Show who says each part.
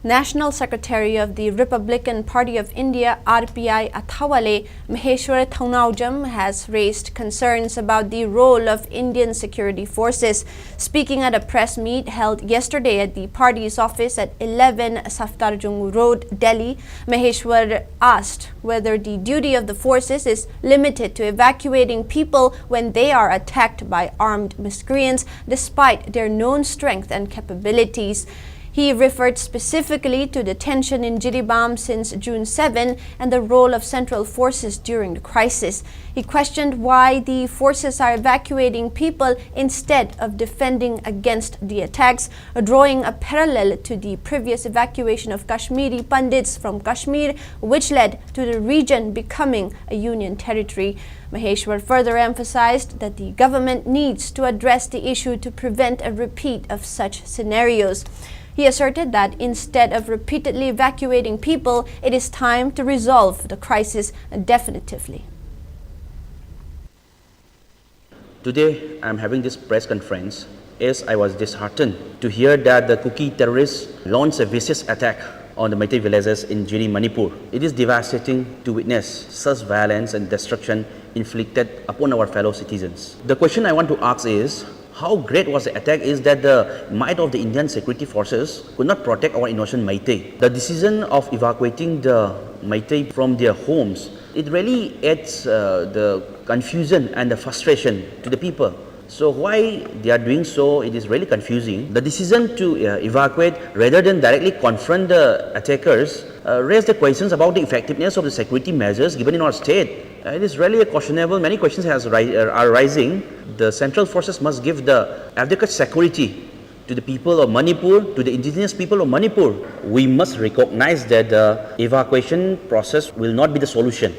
Speaker 1: National Secretary of the Republican Party of India RPI Athawale Maheshwar Thaunaujam has raised concerns about the role of Indian security forces. Speaking at a press meet held yesterday at the party's office at 11 Safdarjung Road, Delhi, Maheshwar asked whether the duty of the forces is limited to evacuating people when they are attacked by armed miscreants despite their known strength and capabilities. He referred specifically to the tension in Jiribam since June 7 and the role of central forces during the crisis. He questioned why the forces are evacuating people instead of defending against the attacks, drawing a parallel to the previous evacuation of Kashmiri Pandits from Kashmir, which led to the region becoming a union territory. Maheshwar further emphasized that the government needs to address the issue to prevent a repeat of such scenarios. He asserted that instead of repeatedly evacuating people, it is time to resolve the crisis definitively.
Speaker 2: Today, I am having this press conference as I was disheartened to hear that the Kuki terrorists launched a vicious attack on the Meitei villages in Jiri, Manipur. It is devastating to witness such violence and destruction inflicted upon our fellow citizens. The question I want to ask is, how great was the attack is that the might of the Indian security forces could not protect our innocent Meitei. The decision of evacuating the Meitei from their homes, it really adds the confusion and the frustration to the people. So why they are doing so, it is really confusing. The decision to evacuate rather than directly confront the attackers raise the questions about the effectiveness of the security measures given in our state. It is really questionable. Many questions are rising. The central forces must give the adequate security to the people of Manipur, to the indigenous people of Manipur. We must recognize that the evacuation process will not be the solution.